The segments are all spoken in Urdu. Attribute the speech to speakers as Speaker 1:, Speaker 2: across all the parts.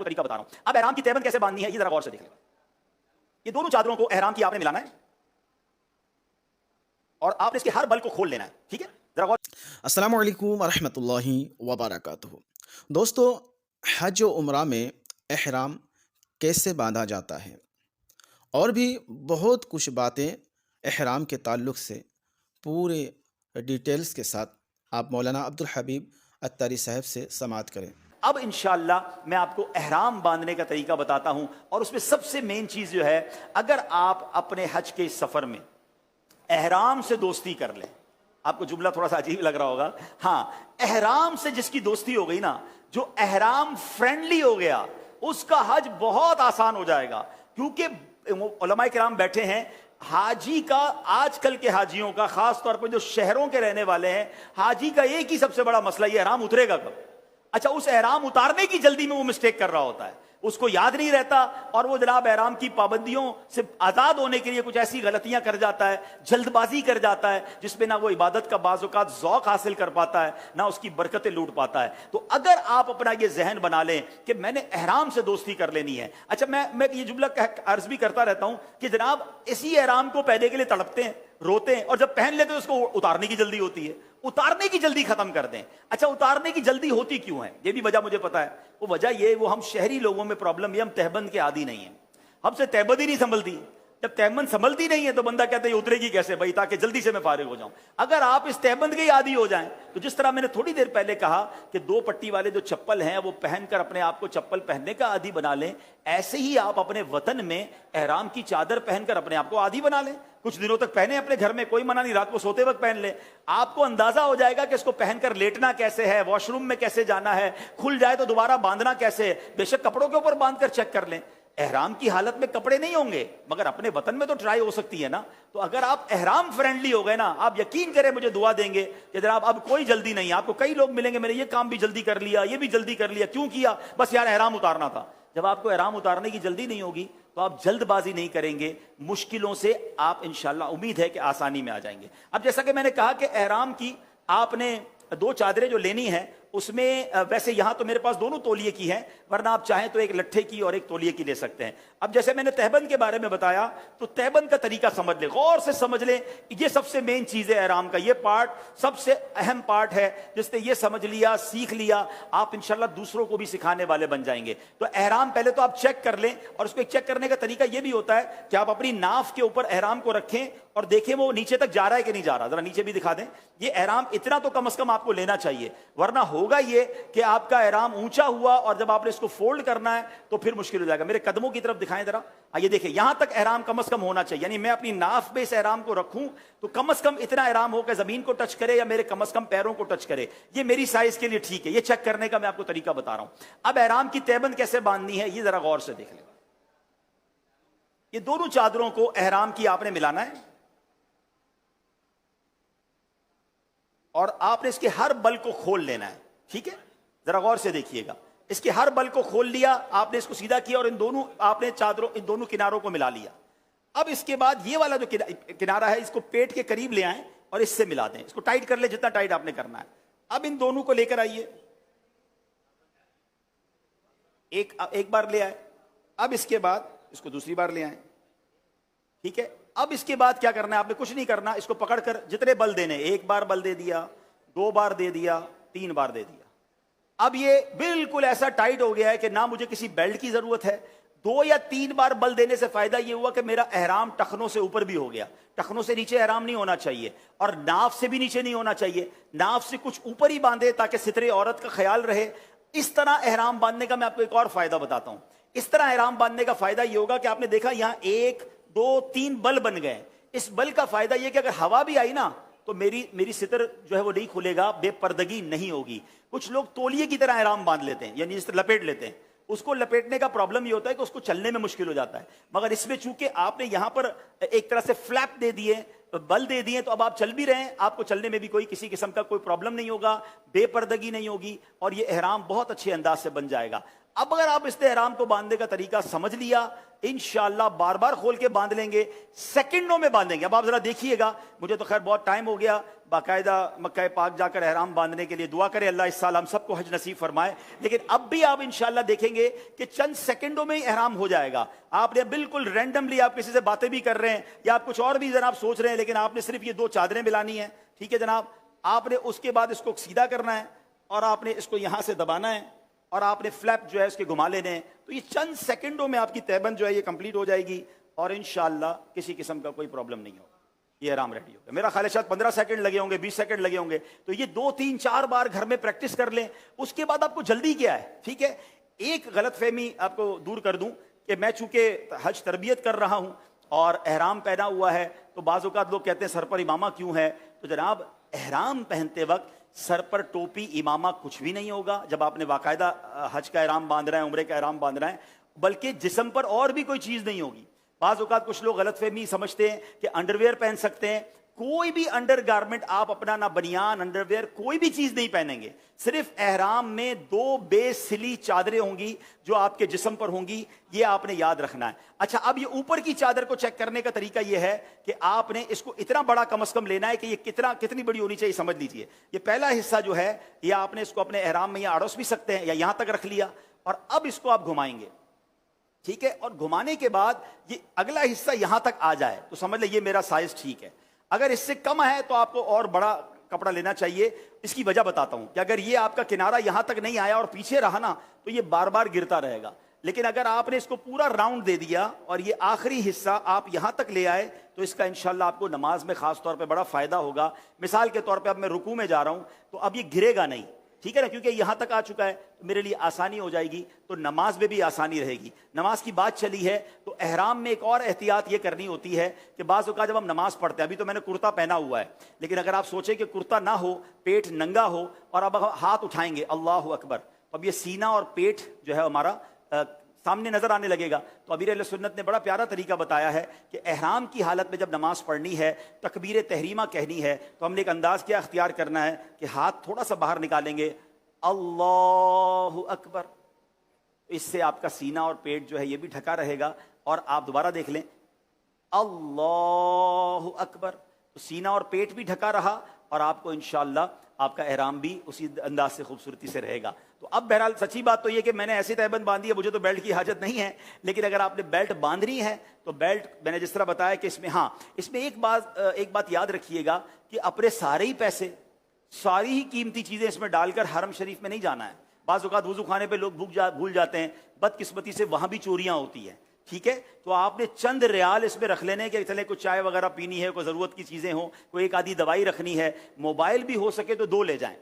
Speaker 1: طریقہ بتا رہا ہوں. اب احرام کی تہبند کیسے باندھنی ہے یہ ذرا غور سے دیکھ لیں. یہ دونوں چادروں کو احرام کی آپ نے ملانا ہے اور آپ نے اس کے ہر بل کو کھول لینا ہے. ٹھیک ہے, ذرا غور.
Speaker 2: السلام علیکم ورحمۃ اللہ وبرکاتہ. دوستو, حج و عمرہ میں احرام کیسے باندھا جاتا ہے اور بھی بہت کچھ باتیں احرام کے تعلق سے پورے ڈیٹیلز کے ساتھ آپ مولانا عبدالحبیب اتاری صاحب سے سماعت کریں.
Speaker 1: اب انشاءاللہ میں آپ کو احرام باندھنے کا طریقہ بتاتا ہوں, اور اس میں سب سے مین چیز جو ہے, اگر آپ اپنے حج کے سفر میں احرام سے دوستی کر لیں. آپ کو جملہ تھوڑا سا عجیب لگ رہا ہوگا, ہاں, احرام سے جس کی دوستی ہو گئی نا, جو احرام فرینڈلی ہو گیا, اس کا حج بہت آسان ہو جائے گا. کیونکہ علماء کرام بیٹھے ہیں, حاجی کا, آج کل کے حاجیوں کا, خاص طور پر جو شہروں کے رہنے والے ہیں, حاجی کا ایک ہی سب سے بڑا مسئلہ, یہ احرام اترے گا کب. اچھا, اس احرام اتارنے کی جلدی میں وہ مسٹیک کر رہا ہوتا ہے, اس کو یاد نہیں رہتا, اور وہ جناب احرام کی پابندیوں سے آزاد ہونے کے لیے کچھ ایسی غلطیاں کر جاتا ہے, جلد بازی کر جاتا ہے, جس میں نہ وہ عبادت کا بعض اوقات ذوق حاصل کر پاتا ہے, نہ اس کی برکتیں لوٹ پاتا ہے. تو اگر آپ اپنا یہ ذہن بنا لیں کہ میں نے احرام سے دوستی کر لینی ہے. اچھا, میں یہ جملہ عرض بھی کرتا رہتا ہوں کہ جناب اسی احرام کو پہننے کے لیے تڑپتے ہیں, روتے ہیں, اور جب پہن لیتے ہیں اس کو اتارنے کی جلدی ہوتی ہے. اتارنے کی جلدی ختم کر دیں. اچھا, اتارنے کی جلدی ہوتی کیوں ہے, یہ بھی وجہ مجھے پتا ہے. وہ وجہ یہ, وہ ہم شہری لوگوں میں پرابلم یہ, ہم تہبند کے عادی نہیں ہیں. ہم سے تہبند ہی نہیں سنبھلتی. جب تہبند سنبھلتی نہیں ہے تو بندہ کہتا ہے یہ اترے گی کیسے بھائی, تاکہ جلدی سے میں فارغ ہو جاؤں. اگر آپ اس تہبند کے عادی ہو جائیں تو جس طرح میں نے تھوڑی دیر پہلے کہا کہ 2 پٹی والے جو چپل ہیں وہ پہن کر اپنے آپ کو چپل پہننے کا عادی بنا لیں, ایسے ہی آپ اپنے وطن میں احرام کی چادر پہن کر اپنے آپ کو عادی بنا لیں. کچھ دنوں تک پہنے اپنے گھر میں, کوئی منع نہیں, رات کو سوتے وقت پہن لیں. آپ کو اندازہ ہو جائے گا کہ اس کو پہن کر لیٹنا کیسے ہے, واش روم میں کیسے جانا ہے, کھل جائے تو دوبارہ باندھنا کیسے ہے. بے شک کپڑوں کے اوپر باندھ کر چیک کر لیں. احرام کی حالت میں کپڑے نہیں ہوں گے, مگر اپنے وطن میں تو ٹرائی ہو سکتی ہے نا. تو اگر آپ احرام فرینڈلی ہو گئے نا, آپ یقین کریں مجھے دعا دیں گے کہ جناب اب کوئی جلدی نہیں. آپ کو کئی لوگ ملیں گے, میں نے یہ کام بھی جلدی کر لیا, یہ بھی جلدی کر لیا. کیوں کیا؟ بس یار احرام اتارنا تھا. جب آپ کو احرام اتارنے کی جلدی نہیں ہوگی تو آپ جلد بازی نہیں کریں گے, مشکلوں سے آپ انشاءاللہ امید ہے کہ آسانی میں آ جائیں گے. اب جیسا کہ میں نے کہا کہ احرام کی آپ نے 2 چادریں جو لینی ہیں, اس میں ویسے یہاں تو میرے پاس دونوں تولیے کی ہیں, ورنہ آپ چاہیں تو ایک لٹھے کی اور ایک تولیے کی لے سکتے ہیں. اب جیسے میں نے تہبند کے بارے میں بتایا, تو تہبند کا طریقہ سمجھ لیں, غور سے سمجھ لیں. یہ سب سے مین چیز ہے احرام کا, یہ پارٹ سب سے اہم پارٹ ہے. جس نے یہ سمجھ لیا, سیکھ لیا, آپ انشاءاللہ دوسروں کو بھی سکھانے والے بن جائیں گے. تو احرام پہلے تو آپ چیک کر لیں, اور اس کو چیک کرنے کا طریقہ یہ بھی ہوتا ہے کہ آپ اپنی ناف کے اوپر احرام کو رکھیں اور دیکھیں وہ نیچے تک جا رہا ہے کہ نہیں جا رہا. ذرا نیچے بھی دکھا دیں. یہ احرام اتنا تو کم از کم آپ کو لینا چاہیے, ورنہ ہوگا یہ کہ آپ کا احرام اونچا ہوا اور جب آپ نے اس کو فولڈ کرنا ہے تو پھر مشکل ہو جائے گا. میرے قدموں کی طرف دکھائیں ذرا, یہ دیکھیں یہاں تک احرام کم از کم ہونا چاہیے. یعنی میں اپنی ناف پہ اس احرام کو رکھوں تو کم از کم اتنا احرام ہو کہ زمین کو ٹچ کرے یا میرے کم از کم پیروں کو ٹچ کرے. یہ میری سائز کے لیے ٹھیک ہے. یہ چیک کرنے کا میں آپ کو طریقہ بتا رہا ہوں. اب احرام کی تہبند کیسے باندھنی ہے یہ ذرا غور سے دیکھ لیں. یہ دونوں چادروں کو احرام کی آپ نے ملانا ہے, اور آپ نے اس کے ہر بل کو کھول لینا ہے. ٹھیک ہے, ذرا غور سے دیکھیے گا. اس کے ہر بل کو کھول لیا آپ نے, اس کو سیدھا کیا, اور ان دونوں آپ نے چادروں, ان دونوں کناروں کو ملا لیا. اب اس کے بعد یہ والا جو کنارہ ہے اس کو پیٹ کے قریب لے آئیں اور اس سے ملا دیں. اس کو ٹائٹ کر لیں جتنا ٹائٹ آپ نے کرنا ہے. اب ان دونوں کو لے کر آئیے, ایک بار لے آئے. اب اس کے بعد اس کو دوسری بار لے آئیں. ٹھیک ہے, اب اس کے بعد کیا کرنا ہے, آپ نے کچھ نہیں کرنا. اس کو پکڑ کر جتنے بل دینے, 1 بار بل دے دیا, 2 بار دے دیا, 3 بار دے دیا. اب یہ بالکل ایسا ٹائٹ ہو گیا ہے کہ نہ مجھے کسی بیلٹ کی ضرورت ہے. 2 یا 3 بار بل دینے سے فائدہ یہ ہوا کہ میرا احرام ٹخنوں سے اوپر بھی ہو گیا. ٹخنوں سے نیچے احرام نہیں ہونا چاہیے, اور ناف سے بھی نیچے نہیں ہونا چاہیے. ناف سے کچھ اوپر ہی باندھے تاکہ سترے عورت کا خیال رہے. اس طرح احرام باندھنے کا میں آپ کو ایک اور فائدہ بتاتا ہوں. اس طرح احرام باندھنے کا فائدہ یہ ہوگا کہ آپ نے دیکھا یہاں 1 2 3 بل بن گئے. اس بل کا فائدہ یہ کہ اگر ہوا بھی آئی نا تو میری ستر جو ہے وہ نہیں کھلے گا, بے پردگی نہیں ہوگی. کچھ لوگ تولیے کی طرح احرام باندھ لیتے ہیں, یعنی جس طرح لپیٹ لیتے ہیں. اس کو لپیٹنے کا پرابلم یہ ہوتا ہے کہ اس کو چلنے میں مشکل ہو جاتا ہے. مگر اس میں چونکہ آپ نے یہاں پر ایک طرح سے فلیپ دے دیے, بل دے دیے تو اب آپ چل بھی رہے ہیں, آپ کو چلنے میں بھی کوئی کسی قسم کا کوئی پرابلم نہیں ہوگا, بے پردگی نہیں ہوگی, اور یہ احرام بہت اچھے انداز سے بن جائے گا. اب اگر آپ اس احرام کو باندھنے کا طریقہ سمجھ لیا, انشاءاللہ بار بار کھول کے باندھ لیں گے, سیکنڈوں میں باندھیں گے. اب آپ ذرا دیکھیے گا, مجھے تو خیر بہت ٹائم ہو گیا باقاعدہ مکہ پاک جا کر احرام باندھنے کے لیے. دعا کرے اللہ اس سال ہم سب کو حج نصیب فرمائے, لیکن اب بھی آپ انشاءاللہ دیکھیں گے کہ چند سیکنڈوں میں ہی احرام ہو جائے گا. آپ نے بالکل رینڈملی آپ کسی سے باتیں بھی کر رہے ہیں یا آپ کچھ اور بھی جناب سوچ رہے ہیں, لیکن آپ نے صرف یہ 2 چادریں ملانی ہیں, ٹھیک ہے جناب. آپ نے اس کے بعد اس کو سیدھا کرنا ہے اور آپ نے اس کو یہاں سے دبانا ہے اور آپ نے فلیپ جو ہے اس کے گھما لینے ہیں. تو یہ چند سیکنڈوں میں آپ کی تہبند جو ہے یہ کمپلیٹ ہو جائے گی اور انشاءاللہ کسی قسم کا کوئی پرابلم نہیں ہوگا. یہ احرام ریڈی ہوگا. میرا خیال ہے شاید 15 سیکنڈ لگے ہوں گے, 20 سیکنڈ لگے ہوں گے. تو یہ 2 3 4 بار گھر میں پریکٹس کر لیں. اس کے بعد آپ کو جلدی کیا ہے, ٹھیک ہے. ایک غلط فہمی آپ کو دور کر دوں کہ میں چونکہ حج تربیت کر رہا ہوں اور احرام پہنا ہوا ہے, تو بعض اوقات لوگ کہتے ہیں سر پر امامہ کیوں ہے. تو جناب احرام پہنتے وقت سر پر ٹوپی امامہ کچھ بھی نہیں ہوگا جب آپ نے باقاعدہ حج کا احرام باندھ رہا ہے, عمرے کا احرام باندھ رہا ہے, بلکہ جسم پر اور بھی کوئی چیز نہیں ہوگی. بعض اوقات کچھ لوگ غلط فہمی سمجھتے ہیں کہ انڈر ویئر پہن سکتے ہیں. کوئی بھی انڈر گارمنٹ آپ اپنا, نہ بنیان, انڈر ویئر, کوئی بھی چیز نہیں پہنیں گے. صرف احرام میں 2 بے سلی چادریں ہوں گی جو آپ کے جسم پر ہوں گی, یہ آپ نے یاد رکھنا ہے. اچھا, اب یہ اوپر کی چادر کو چیک کرنے کا طریقہ یہ ہے کہ آپ نے اس کو اتنا بڑا کم از کم لینا ہے کہ یہ کتنی بڑی ہونی چاہیے سمجھ لیجئے. یہ پہلا حصہ جو ہے یہ آپ نے اس کو اپنے احرام میں یا اڑوس بھی سکتے ہیں یا یہاں تک رکھ لیا, اور اب اس کو آپ گھمائیں گے, ٹھیک ہے. اور گھمانے کے بعد یہ اگلا حصہ یہاں تک آ جائے تو سمجھ لیں یہ میرا سائز ٹھیک ہے. اگر اس سے کم ہے تو آپ کو اور بڑا کپڑا لینا چاہیے. اس کی وجہ بتاتا ہوں کہ اگر یہ آپ کا کنارہ یہاں تک نہیں آیا اور پیچھے رہا نا تو یہ بار بار گرتا رہے گا. لیکن اگر آپ نے اس کو پورا راؤنڈ دے دیا اور یہ آخری حصہ آپ یہاں تک لے آئے تو اس کا انشاءاللہ آپ کو نماز میں خاص طور پہ بڑا فائدہ ہوگا. مثال کے طور پہ اب میں رکوع میں جا رہا ہوں تو اب یہ گرے گا نہیں, ٹھیک ہے نا, کیونکہ یہاں تک آ چکا ہے تو میرے لیے آسانی ہو جائے گی, تو نماز میں بھی آسانی رہے گی. نماز کی بات چلی ہے تو احرام میں ایک اور احتیاط یہ کرنی ہوتی ہے کہ بعض اوقات جب ہم نماز پڑھتے ہیں, ابھی تو میں نے کرتا پہنا ہوا ہے, لیکن اگر آپ سوچیں کہ کرتا نہ ہو, پیٹ ننگا ہو اور اب ہاتھ اٹھائیں گے اللہ اکبر, تو اب یہ سینہ اور پیٹ جو ہے ہمارا سامنے نظر آنے لگے گا. تو امیر اہل سنت نے بڑا پیارا طریقہ بتایا ہے کہ احرام کی حالت میں جب نماز پڑھنی ہے, تکبیر تحریمہ کہنی ہے, تو ہم نے ایک انداز کیا اختیار کرنا ہے کہ ہاتھ تھوڑا سا باہر نکالیں گے, اللہ اکبر. اس سے آپ کا سینہ اور پیٹ جو ہے یہ بھی ڈھکا رہے گا. اور آپ دوبارہ دیکھ لیں, اللہ اکبر, تو سینہ اور پیٹ بھی ڈھکا رہا اور آپ کو انشاءاللہ آپ کا احرام بھی اسی انداز سے خوبصورتی سے رہے گا. تو اب بہرحال سچی بات تو یہ کہ میں نے ایسی تہبند باندھی ہے, مجھے تو بیلٹ کی حاجت نہیں ہے, لیکن اگر آپ نے بیلٹ باندھنی ہے تو بیلٹ میں نے جس طرح بتایا کہ اس میں, ہاں اس میں ایک بات یاد رکھیے گا کہ اپنے سارے ہی پیسے, ساری ہی قیمتی چیزیں اس میں ڈال کر حرم شریف میں نہیں جانا ہے. بعض اوقات وضو خانے پہ لوگ بھول جاتے ہیں, بدقسمتی سے وہاں بھی چوریاں ہوتی ہیں, ٹھیک ہے. تو آپ نے چند ریال اس میں رکھ لینے کہ چلے کوئی چائے وغیرہ پینی ہے, کوئی ضرورت کی چیزیں ہوں, کوئی ایک آدھی دوائی رکھنی ہے, موبائل بھی ہو سکے تو 2 لے جائیں.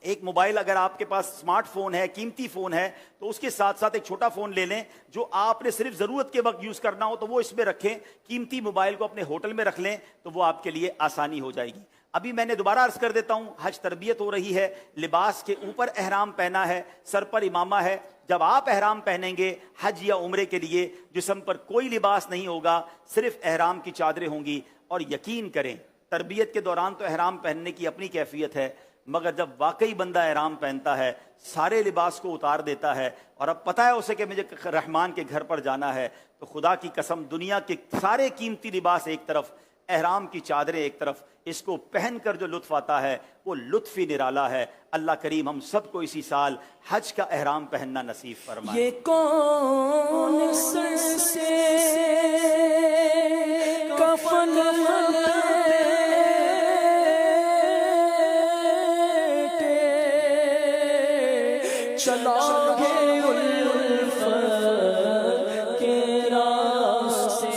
Speaker 1: ایک موبائل اگر آپ کے پاس اسمارٹ فون ہے, قیمتی فون ہے, تو اس کے ساتھ ساتھ ایک چھوٹا فون لے لیں جو آپ نے صرف ضرورت کے وقت یوز کرنا ہو تو وہ اس میں رکھیں. قیمتی موبائل کو اپنے ہوٹل میں رکھ لیں تو وہ آپ کے لیے آسانی ہو جائے گی. ابھی میں نے دوبارہ عرض کر دیتا ہوں, حج تربیت ہو رہی ہے, لباس کے اوپر احرام پہنا ہے, سر پر امامہ ہے. جب آپ احرام پہنیں گے حج یا عمرے کے لیے, جسم پر کوئی لباس نہیں ہوگا, صرف احرام کی چادریں ہوں گی. اور یقین کریں تربیت کے دوران تو احرام پہننے کی اپنی کیفیت ہے, مگر جب واقعی بندہ احرام پہنتا ہے, سارے لباس کو اتار دیتا ہے اور اب پتہ ہے اسے کہ مجھے رحمان کے گھر پر جانا ہے, تو خدا کی قسم دنیا کے سارے قیمتی لباس ایک طرف, احرام کی چادریں ایک طرف, اس کو پہن کر جو لطف آتا ہے وہ لطف ہی نرالا ہے. اللہ کریم ہم سب کو اسی سال حج کا احرام پہننا نصیب فرمائے.
Speaker 3: یہ کون سر سے کفن چلا گے الفت کے راستے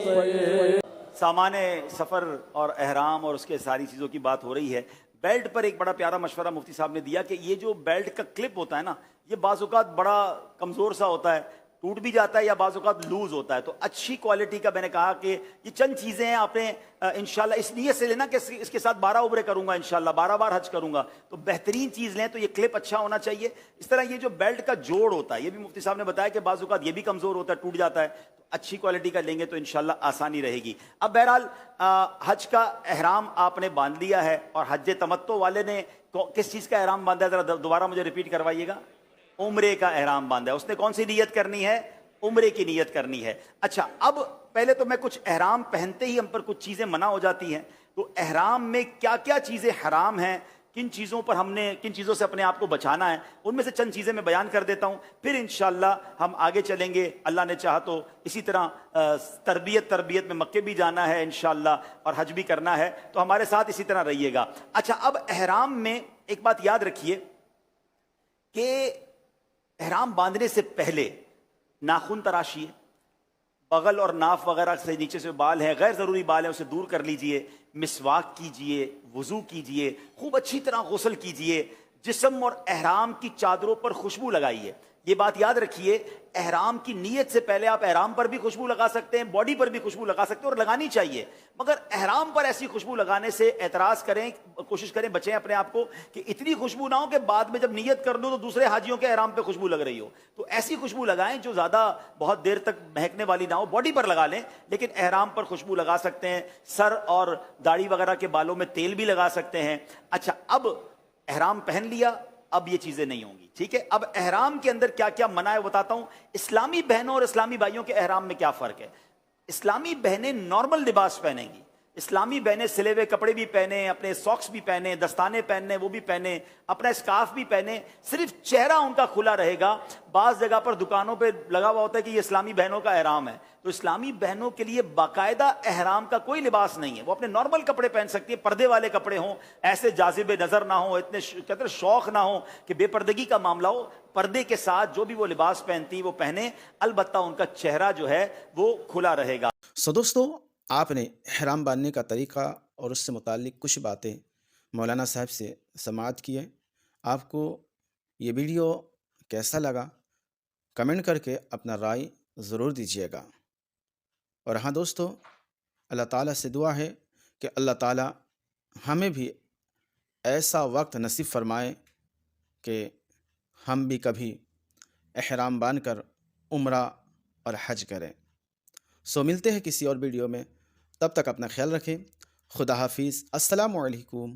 Speaker 3: پر.
Speaker 1: سامان سفر اور احرام اور اس کے ساری چیزوں کی بات ہو رہی ہے. بیلٹ پر ایک بڑا پیارا مشورہ مفتی صاحب نے دیا کہ یہ جو بیلٹ کا کلپ ہوتا ہے نا, یہ بعض اوقات بڑا کمزور سا ہوتا ہے, ٹوٹ بھی جاتا ہے یا بعض اوقات لوز ہوتا ہے. تو اچھی کوالٹی کا میں نے کہا کہ یہ چند چیزیں ہیں آپ نے انشاءاللہ اس نیت سے لینا کہ اس کے ساتھ 12 عمرے کروں گا انشاءاللہ، 12 بار حج کروں گا. تو بہترین چیز لیں. تو یہ کلپ اچھا ہونا چاہیے. اس طرح یہ جو بیلٹ کا جوڑ ہوتا ہے یہ بھی مفتی صاحب نے بتایا کہ بعض اوقات یہ بھی کمزور ہوتا ہے، ٹوٹ جاتا ہے. تو اچھی کوالٹی کا لیں گے تو انشاءاللہ آسانی رہے گی. اب بہرحال حج کا احرام آپ نے باندھ لیا ہے. اور حج تمتع والے نے کس چیز کا احرام باندھا ہے؟ ذرا دوبارہ مجھے ریپیٹ کروائیے گا. عمرے کا احرام باندھا ہے. اس نے کون سی نیت کرنی ہے؟ عمرے کی نیت کرنی ہے. اچھا اب پہلے تو میں کچھ احرام پہنتے ہی ہم پر کچھ چیزیں منع ہو جاتی ہیں. تو احرام میں کیا کیا چیزیں حرام ہیں، کن چیزوں پر ہم نے کن چیزوں سے اپنے آپ کو بچانا ہے، ان میں سے چند چیزیں میں بیان کر دیتا ہوں. پھر انشاءاللہ ہم آگے چلیں گے اللہ نے چاہا تو. اسی طرح تربیت میں مکے بھی جانا ہے انشاءاللہ اور حج بھی کرنا ہے. تو ہمارے ساتھ اسی طرح رہیے گا. اچھا اب احرام میں ایک بات یاد رکھیے کہ احرام باندھنے سے پہلے ناخن تراشیے، بغل اور ناف وغیرہ سے نیچے سے بال ہیں، غیر ضروری بال ہیں، اسے دور کر لیجئے. مسواک کیجئے، وضو کیجئے، خوب اچھی طرح غسل کیجئے. جسم اور احرام کی چادروں پر خوشبو لگائیے. یہ بات یاد رکھیے احرام کی نیت سے پہلے آپ احرام پر بھی خوشبو لگا سکتے ہیں، باڈی پر بھی خوشبو لگا سکتے ہیں اور لگانی چاہیے. مگر احرام پر ایسی خوشبو لگانے سے اعتراض کریں، کوشش کریں بچیں اپنے آپ کو کہ اتنی خوشبو نہ ہو کہ بعد میں جب نیت کر دو تو دوسرے حاجیوں کے احرام پہ خوشبو لگ رہی ہو. تو ایسی خوشبو لگائیں جو زیادہ بہت دیر تک مہکنے والی نہ ہو. باڈی پر لگا لیں لیکن احرام پر خوشبو لگا سکتے ہیں. سر اور داڑھی وغیرہ کے بالوں میں تیل بھی لگا سکتے ہیں. اچھا اب احرام پہن لیا، اب یہ چیزیں نہیں ہوں گی. ٹھیک ہے. اب احرام کے اندر کیا کیا منع ہے بتاتا ہوں. اسلامی بہنوں اور اسلامی بھائیوں کے احرام میں کیا فرق ہے. اسلامی بہنیں نارمل لباس پہنیں گی. اسلامی بہنیں سلے ہوئے کپڑے بھی پہنیں، اپنے ساکس بھی پہنیں، دستانے پہننے وہ بھی پہنیں، اپنا اسکارف بھی پہنیں. صرف چہرہ ان کا کھلا رہے گا. بعض جگہ پر دکانوں پہ لگا ہوا ہوتا ہے کہ یہ اسلامی بہنوں کا احرام ہے. تو اسلامی بہنوں کے لیے باقاعدہ احرام کا کوئی لباس نہیں ہے. وہ اپنے نارمل کپڑے پہن سکتی ہیں، پردے والے کپڑے ہوں، ایسے جاذب نظر نہ ہوں، اتنے کہتے ہیں شوق نہ ہو کہ بے پردگی کا معاملہ ہو. پردے کے ساتھ جو بھی وہ لباس پہنتی وہ پہنے، البتہ ان کا چہرہ جو ہے وہ کھلا رہے گا.
Speaker 2: دوستو آپ نے احرام باندھنے کا طریقہ اور اس سے متعلق کچھ باتیں مولانا صاحب سے سماعت کیے. آپ کو یہ ویڈیو کیسا لگا کمنٹ کر کے اپنا رائے ضرور دیجیے گا. اور ہاں دوستو، اللہ تعالیٰ سے دعا ہے کہ اللہ تعالیٰ ہمیں بھی ایسا وقت نصیب فرمائے کہ ہم بھی کبھی احرام باندھ کر عمرہ اور حج کریں. ملتے ہیں کسی اور ویڈیو میں. تب تک اپنا خیال رکھیں. خدا حافظ. السلام علیکم